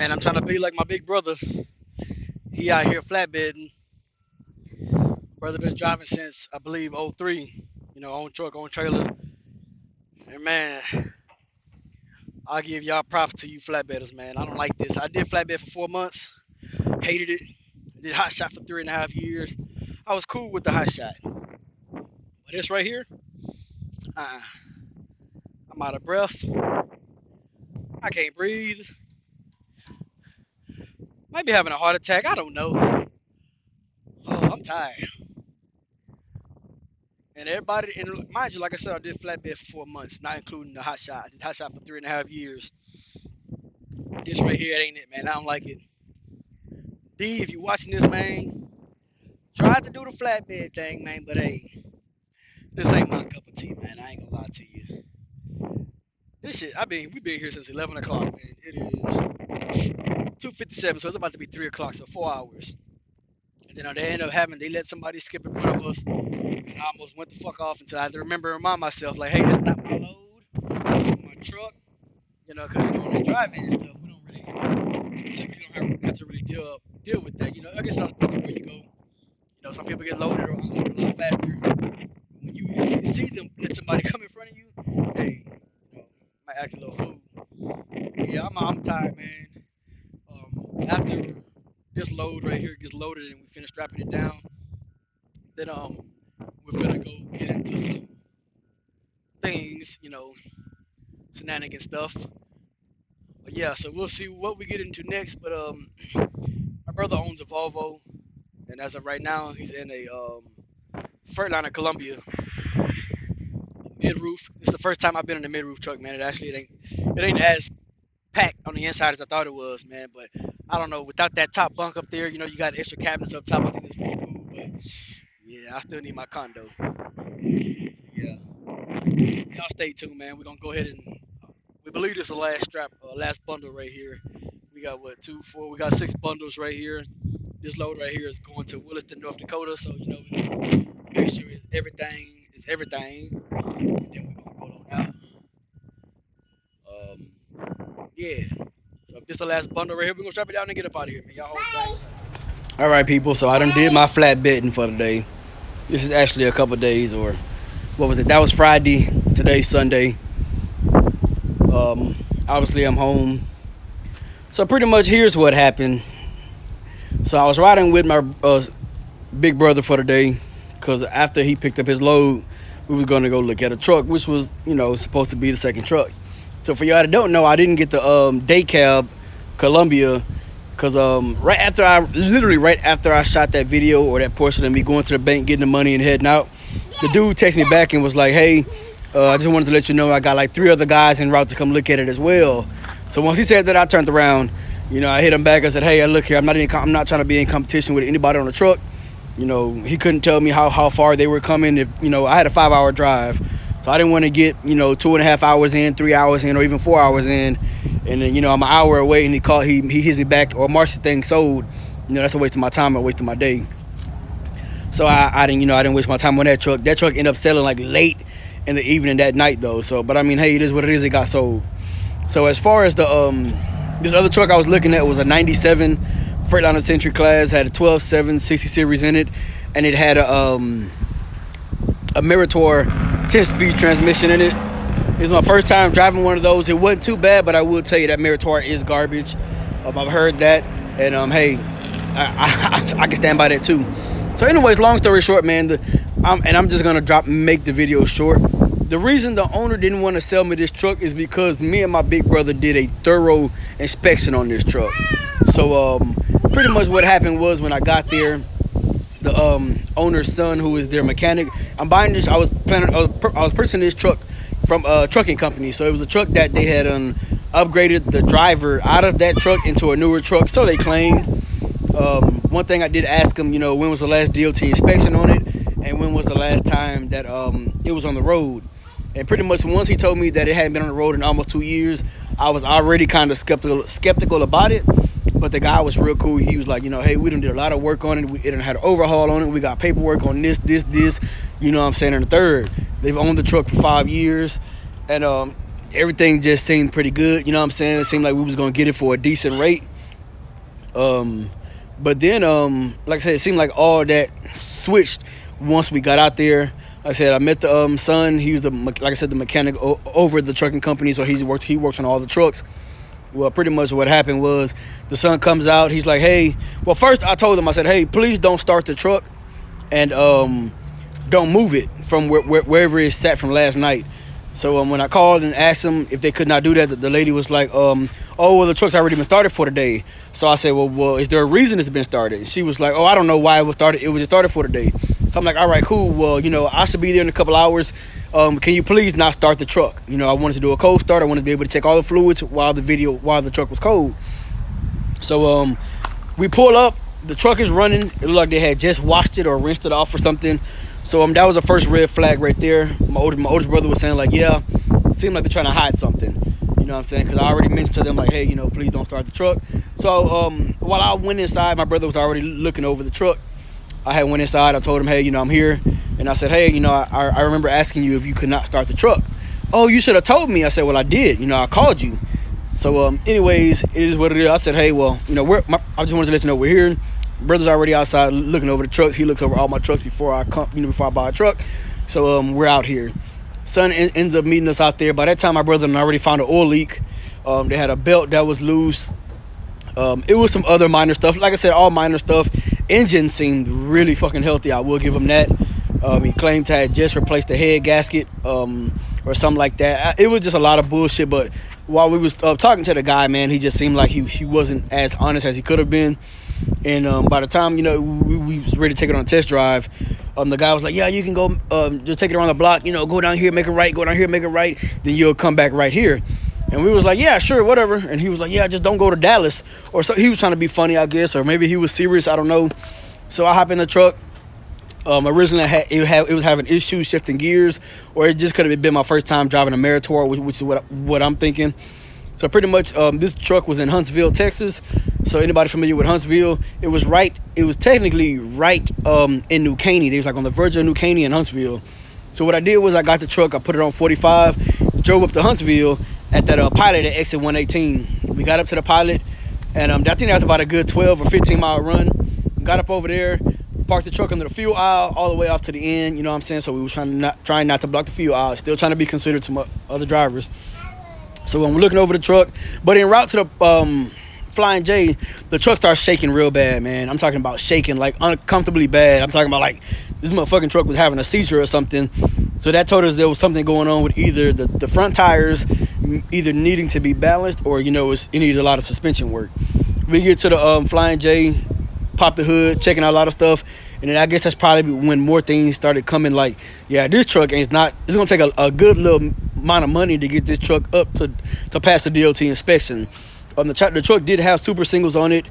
Man, I'm trying to be like my big brother. He out here flatbedding. Brother been driving since I believe '03. Own truck, own trailer. And man, I'll give y'all props to you flatbedders, man. I don't like this. I did flatbed for 4 months. Hated it. Did hot shot for 3.5 years. I was cool with the hot shot. But this right here, uh, I'm out of breath. I can't breathe. Might be having a heart attack. I don't know. Oh, I'm tired. And everybody, and mind you, like I said, I did flatbed for 4 months, not including the hot shot. I did hot shot for 3.5 years. This right here ain't it, man. I don't like it. D, if you watching this, man, tried to do the flatbed thing, man, but hey, this ain't my cup of tea, man. I ain't gonna lie to you. This shit, we've been here since 11 o'clock, man. It is 2:57, so it's about to be 3 o'clock, so 4 hours. And then they let somebody skip in front of us, and I almost went the fuck off until I had to remember and remind myself, like, hey, that's not my load, my truck, because when they driving and stuff, we don't really, typically don't have to really deal with that. I guess it all depends on where you go. Some people get loaded or unloaded a lot faster. When you see them let somebody come in front of you, hey, might act a little fool. Yeah, I'm tired, man. After this load right here gets loaded and we finish strapping it down, then we're gonna go get into some things, shenanigan stuff. But yeah, so we'll see what we get into next. But my brother owns a Volvo, and as of right now, he's in a Freightliner Columbia mid roof. It's the first time I've been in a mid roof truck, man. It ain't as packed on the inside as I thought it was, man. But I don't know. Without that top bunk up there, you got extra cabinets up top. I think it's pretty cool. But yeah, I still need my condo. Yeah, y'all stay tuned, man. We're gonna go ahead and we believe this is the last bundle right here. We got what, 2, 4? We got 6 bundles right here. This load right here is going to Williston, North Dakota. So we gotta make sure everything is everything. And then we're gonna go on out. Yeah. So if this is the last bundle right here, we're gonna strap it down and get up out of here, man. Y'all hold tight. All right, people. So I done did my flatbedding for the day. This is actually a couple days, or what was it? That was Friday. Today's Sunday. Obviously I'm home. So pretty much here's what happened. So I was riding with my big brother for the day, because after he picked up his load, we was gonna go look at a truck, which was supposed to be the second truck. So for y'all that don't know, I didn't get the day cab Columbia, because right after I shot that video, or that portion of me going to the bank, getting the money and heading out, the dude texted me back and was like, hey, I just wanted to let you know I got like 3 other guys en route to come look at it as well. So once he said that, I turned around, I hit him back. I said, hey, look here, I'm not trying to be in competition with anybody on the truck. He couldn't tell me how far they were coming. If I had a 5-hour drive, so I didn't want to get 2.5 hours in, 3 hours in, or even 4 hours in, and then I'm an hour away and he hits me back or marks the thing sold. That's a waste of my time, a waste of my day. So I didn't waste my time on that truck. That truck ended up selling like late in the evening that night though. So, but I mean, hey, it is what it is. It got sold. So as far as the this other truck I was looking at was a 97 Freightliner Century class, had a 12.7 60 series in it, and it had a Meritor 10-speed transmission in it. It was my first time driving one of those. It wasn't too bad, but I will tell you that Meritor is garbage. I've heard that, and hey, I can stand by that too. So anyways, long story short, man, I'm just gonna make the video short. The reason the owner didn't want to sell me this truck is because me and my big brother did a thorough inspection on this truck. So pretty much what happened was, when I got there, the owner's son, who is their mechanic, I'm buying this. I was purchasing this truck from a trucking company. So it was a truck that they had upgraded the driver out of that truck into a newer truck, so they claimed. One thing I did ask him, when was the last DOT inspection on it, and when was the last time that it was on the road. And pretty much once he told me that it hadn't been on the road in almost 2 years, I was already kind of skeptical about it. But the guy was real cool. He was like, hey, we done did a lot of work on it. It done had an overhaul on it. We got paperwork on this, and the third. They've owned the truck for 5 years, and everything just seemed pretty good. It seemed like we was going to get it for a decent rate. But then, like I said, it seemed like all that switched once we got out there. Like I said, I met the son. He was like I said, the mechanic over the trucking company. So he works on all the trucks. Well, pretty much what happened was the son comes out. He's like, hey. Well, first I told him, I said, hey, please don't start the truck and don't move it from wherever it sat from last night. So when I called and asked them if they could not do that, the lady was like, oh, well, the truck's already been started for the day. So I said, well, is there a reason it's been started? And she was like, oh, I don't know why it was started. It was just started for the day. So I'm like, all right, cool. Well, I should be there in a couple hours. Can you please not start the truck? I wanted to do a cold start. I wanted to be able to check all the fluids while the truck was cold. So we pull up. The truck is running. It looked like they had just washed it or rinsed it off or something. So that was the first red flag right there. My oldest brother was saying like, yeah, it seemed like they're trying to hide something. You know what I'm saying? Because I already mentioned to them like, hey, please don't start the truck. So while I went inside, my brother was already looking over the truck. I had went inside. I told him, hey, I'm here. And I said, hey, I remember asking you if you could not start the truck. Oh, you should have told me. I said, well, I did. I called you. So anyways, it is what it is. I said, hey, well, I just wanted to let you know we're here. Brother's already outside looking over the trucks. He looks over all my trucks before I come, before I buy a truck. So we're out here. Son ends up meeting us out there. By that time, my brother and I already found an oil leak. They had a belt that was loose. It was some other minor stuff. Like I said, all minor stuff. Engine seemed really fucking healthy. I will give him that. He claimed to have just replaced the head gasket or something like that. It was just a lot of bullshit. But while we was talking to the guy, man, he just seemed like he wasn't as honest as he could have been. And by the time we was ready to take it on a test drive, the guy was like, yeah, you can go just take it around the block, go down here, make it right, go down here, make it right, then you'll come back right here. And we was like, yeah, sure, whatever. And he was like, yeah, just don't go to Dallas. Or so he was trying to be funny, I guess, or maybe he was serious, I don't know. So I hop in the truck. Originally it was having issues shifting gears, or it just could have been my first time driving a Meritor, which is what I'm thinking. So pretty much this truck was in Huntsville, Texas. So anybody familiar with Huntsville, it was technically right in New Caney. They was like on the verge of New Caney and Huntsville. So what I did was I got the truck, I put it on 45, drove up to Huntsville at that pilot at exit 118. We got up to the pilot, and I think that was about a good 12 or 15 mile run. Got up over there, parked the truck under the fuel aisle all the way off to the end, you know what I'm saying? So we was trying not to block the fuel aisle, still trying to be considerate to other drivers. So when we're looking over the truck, but en route to the Flying J, the truck starts shaking real bad, man. I'm talking about shaking like uncomfortably bad. I'm talking about like this motherfucking truck was having a seizure or something. So that told us there was something going on with either the front tires either needing to be balanced or, it needed a lot of suspension work. We get to the Flying J, pop the hood, checking out a lot of stuff. And then I guess that's probably when more things started coming like, yeah, this truck it's going to take a good little amount of money to get this truck up to pass the DOT inspection. The truck did have super singles on it.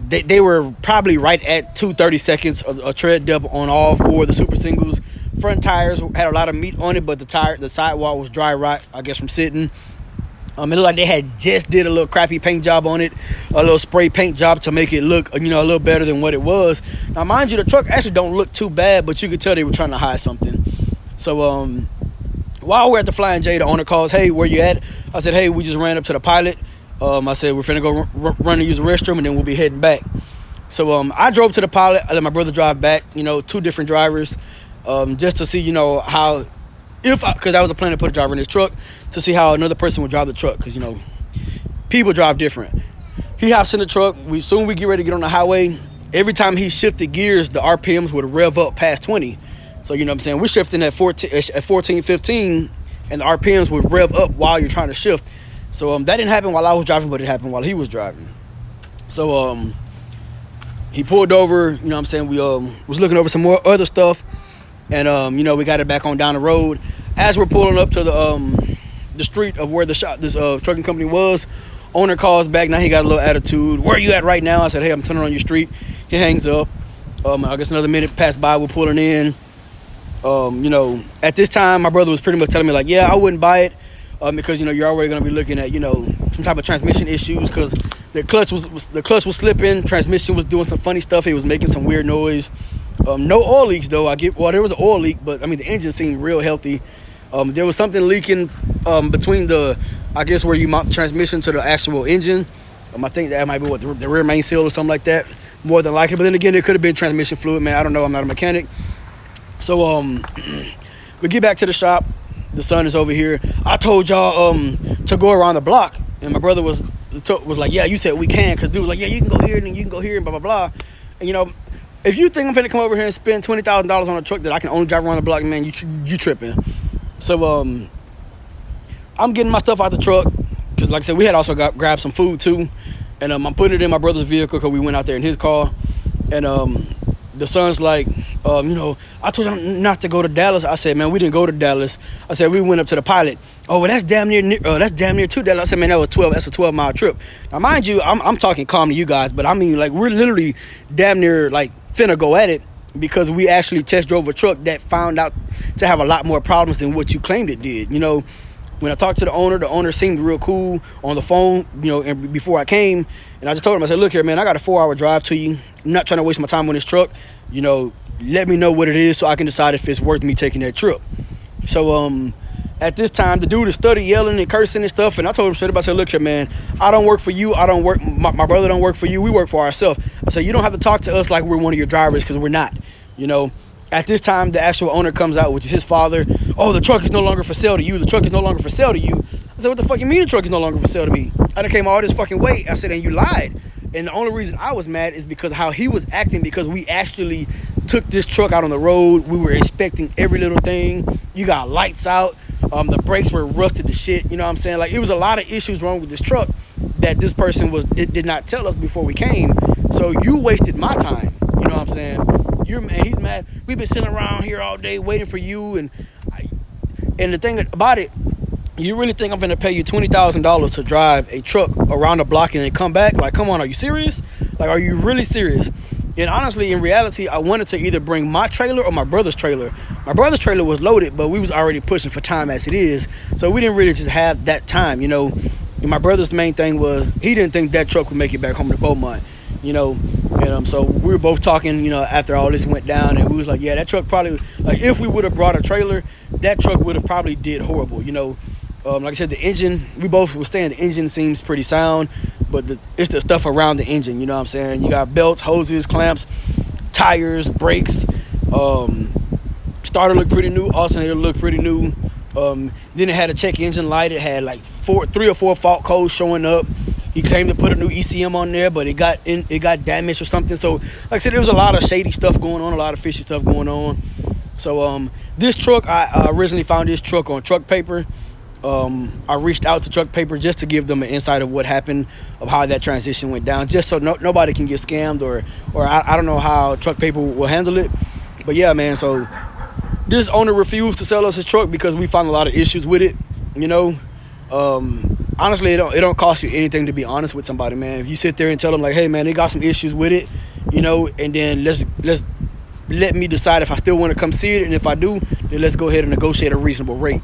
They were probably right at 230 seconds of tread depth on all four of the super singles. Front tires had a lot of meat on it, but the sidewall was dry rot, I guess, from sitting. It looked like they had just did a little crappy paint job on it, a little spray paint job to make it look, a little better than what it was. Now, mind you, the truck actually don't look too bad, but you could tell they were trying to hide something. So, while we're at the Flying J, the owner calls, hey, where you at? I said, hey, we just ran up to the pilot. I said, we're finna go run and use the restroom, and then we'll be heading back. So, I drove to the pilot. I let my brother drive back, two different drivers, just to see, how, because I was a plan to put a driver in this truck to see how another person would drive the truck, because people drive different. He hops in the truck. We get ready to get on the highway. Every time he shifted gears, the RPMs would rev up past 20. So you know what I'm saying, we're shifting at 14, 15, and the RPMs would rev up while you're trying to shift. So that didn't happen while I was driving, but it happened while he was driving. So he pulled over. You know what I'm saying, we was looking over some more other stuff. And we got it back on down the road. As we're pulling up to the street of where this trucking company was, owner calls back. Now he got a little attitude. Where are you at right now? I said, hey, I'm turning on your street. He hangs up. I guess another minute passed by. We're pulling in. At this time, my brother was pretty much telling me like, yeah, I wouldn't buy it because you're already going to be looking at some type of transmission issues because the clutch was slipping. Transmission was doing some funny stuff. It was making some weird noise. No oil leaks though. There was an oil leak, but the engine seemed real healthy. There was something leaking between I guess where you mount the transmission to the actual engine. I think that might be what the rear main seal or something like that, more than likely. But then again, it could have been transmission fluid, man. I don't know. I'm not a mechanic. So we get back to the shop. The son is over here. I told y'all to go around the block, and my brother was like, yeah, you said we can, because dude was like, yeah, you can go here and you can go here and blah blah blah. And you know, if you think I'm finna come over here and spend $20,000 on a truck that I can only drive around the block, man, you tripping. So I'm getting my stuff out the truck, because like I said, we had also grabbed some food too, and I'm putting it in my brother's vehicle because we went out there in his car. And the son's like, you know, I told him not to go to Dallas. I said, man, we didn't go to Dallas. I said, we went up to the Pilot. Oh, well, that's damn near to Dallas. I said, man, that's a 12-mile trip. Now, mind you, I'm talking calm to you guys, but I mean, like, we're literally damn near like finna go at it, because we actually test drove a truck that found out to have a lot more problems than what you claimed it did. You know, when I talked to the owner seemed real cool on the phone, you know, and before I came, and I just told him, I said, look here, man, I got a 4-hour drive to you. I'm not trying to waste my time on this truck. You know, let me know what it is so I can decide if it's worth me taking that trip. So at this time, the dude is study yelling and cursing and stuff, and I told him straight up, I said, look here, man, I don't work for you. I don't work, my brother don't work for you. We work for ourselves. I said, you don't have to talk to us like we're one of your drivers, because we're not. You know, at this time, the actual owner comes out, which is his father. Oh, the truck is no longer for sale to you. The truck is no longer for sale to you. I said, what the fuck you mean the truck is no longer for sale to me? I done came all this fucking way. I said, and you lied. And the only reason I was mad is because how he was acting, because we actually took this truck out on the road. We were inspecting every little thing. You got lights out. The brakes were rusted to shit. You know what I'm saying? Like, it was a lot of issues wrong with this truck that this person did not tell us before we came. So you wasted my time. You know what I'm saying? He's mad. We've been sitting around here all day waiting for you. And the thing about it, you really think I'm going to pay you $20,000 to drive a truck around the block and then come back? Like, come on, are you serious? Like, are you really serious? And honestly, in reality, I wanted to either bring my trailer or my brother's trailer. My brother's trailer was loaded, but we was already pushing for time as it is. So we didn't really just have that time, you know. And my brother's main thing was he didn't think that truck would make it back home to Beaumont, you know. And so we were both talking, you know, after all this went down, and we was like, yeah, that truck probably, like, if we would have brought a trailer, that truck would have probably did horrible, you know. Like I said, the engine, we both were saying the engine seems pretty sound, but it's the stuff around the engine, you know what I'm saying? You got belts, hoses, clamps, tires, brakes. Starter looked pretty new, alternator looked pretty new. Then it had a check engine light. It had like 3 or 4 fault codes showing up. He claimed to put a new ECM on there, but it got damaged or something. So, like I said, there was a lot of shady stuff going on, a lot of fishy stuff going on. So this truck, I originally found this truck on Truck Paper. I reached out to Truck Paper just to give them an insight of what happened, of how that transition went down, just so nobody can get scammed, or I don't know how Truck Paper will handle it. But yeah, man, so this owner refused to sell us his truck because we found a lot of issues with it, you know. Honestly, it don't cost you anything to be honest with somebody, man. If you sit there and tell them, like, hey, man, they got some issues with it, you know, and then let me decide if I still want to come see it, and if I do, then let's go ahead and negotiate a reasonable rate.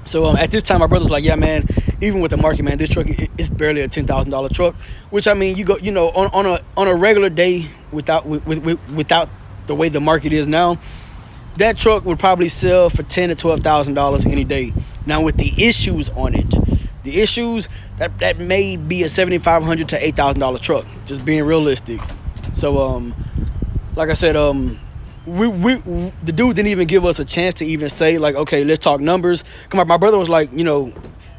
So at this time, my brother's like, yeah, man, even with the market, man, this truck is barely a $10,000 truck. Which, I mean, you go, you know, on a regular day, without the way the market is now, that truck would probably sell for $10,000 to $12,000 any day. Now, with the issues on it, the issues that may be a $7,500 to $8,000 truck. Just being realistic. So like I said, the dude didn't even give us a chance to even say, like, okay, let's talk numbers. Come on, my brother was like, you know,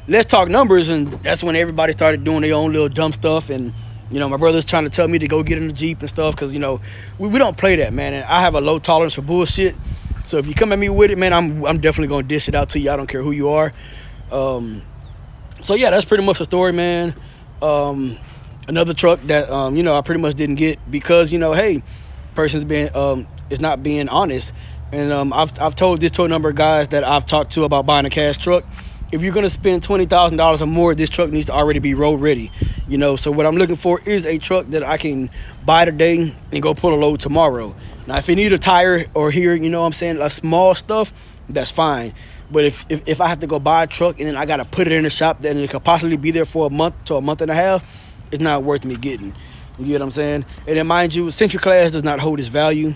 let's talk numbers, and that's when everybody started doing their own little dumb stuff. And you know, my brother's trying to tell me to go get in the Jeep and stuff, because, you know, we don't play that, man. And I have a low tolerance for bullshit. So if you come at me with it, man, I'm definitely gonna dish it out to you. I don't care who you are. So yeah, that's pretty much the story, man. Another truck that you know, I pretty much didn't get because, you know, hey, person's being is not being honest. And I've told this to a number of guys that I've talked to about buying a cash truck. If you're gonna spend $20,000 or more, this truck needs to already be road ready. You know, so what I'm looking for is a truck that I can buy today and go pull a load tomorrow. Now, if you need a tire or here, you know what I'm saying, like small stuff, that's fine. But if I have to go buy a truck and then I gotta put it in the shop, then it could possibly be there for a month to a month and a half, it's not worth me getting. You get what I'm saying? And then, mind you, Century Class does not hold its value.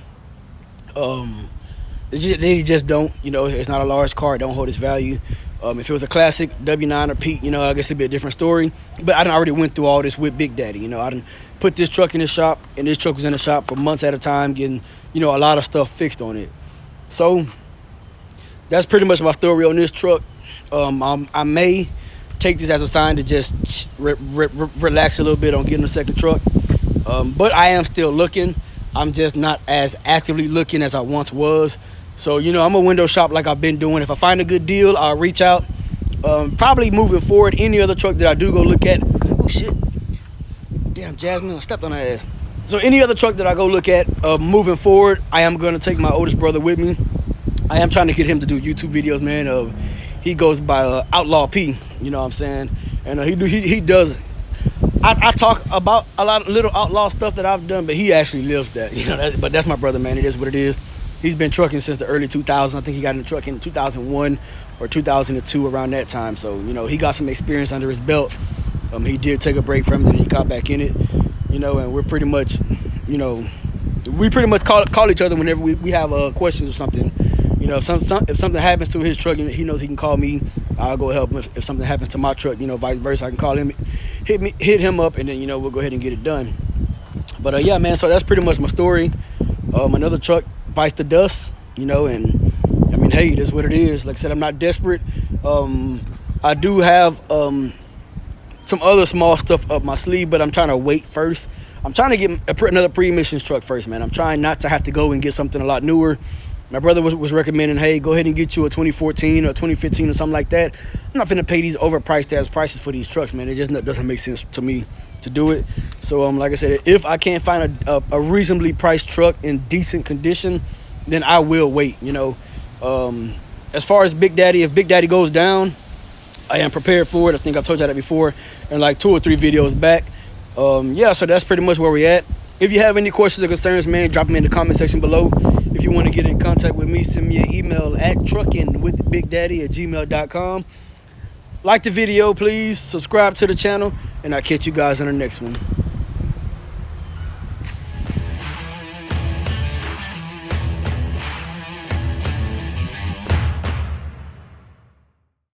They just don't. You know, it's not a large car. It don't hold its value. If it was a classic W9 or Pete, I guess it'd be a different story. But I done already went through all this with Big Daddy. I done put this truck in the shop, and this truck was in the shop for months at a time, getting, a lot of stuff fixed on it. So that's pretty much my story on this truck. I may take this as a sign to just relax a little bit on getting a second truck. But I am still looking. I'm just not as actively looking as I once was. So, I'm a window shop like I've been doing. If I find a good deal, I'll reach out. Probably moving forward, any other truck that I do go look at. Oh, shit. Damn, Jasmine, I stepped on her ass. So any other truck that I go look at, moving forward, I am going to take my oldest brother with me. I am trying to get him to do YouTube videos, man. He goes by Outlaw P, you know what I'm saying? And he does. I talk about a lot of little outlaw stuff that I've done, but he actually lives that, but that's my brother, man. It is what it is. He's been trucking since the early 2000s. I think he got in the truck in 2001 or 2002, around that time. So, he got some experience under his belt. He did take a break from it, and he got back in it, and we're pretty much, we pretty much call each other whenever we have questions or something. If something happens to his truck, he knows he can call me. I'll go help him. If something happens to my truck, vice versa, I can call him, hit him up, and then, we'll go ahead and get it done. But, yeah, man, so that's pretty much my story. Another truck bites the dust, and I mean, hey, that's what it is. Like I said, I'm not desperate. I do have some other small stuff up my sleeve, but I'm trying to wait first. I'm trying to get another pre-emissions truck first, man. I'm trying not to have to go and get something a lot newer. My brother was recommending, hey, go ahead and get you a 2014 or 2015 or something like that. I'm not finna pay these overpriced ass prices for these trucks, man. It just doesn't make sense to me to do it. So like I said, if I can't find a reasonably priced truck in decent condition, then I will wait. As far as Big Daddy, if Big Daddy goes down, I am prepared for it. I think I told you that before in like 2 or 3 videos back. Yeah, so that's pretty much where we're at. If you have any questions or concerns, man, drop them in the comment section below. If you want to get in contact with me, send me an email at truckingwithbigdaddy@gmail.com. Like the video, please. Subscribe to the channel, and I'll catch you guys on the next one.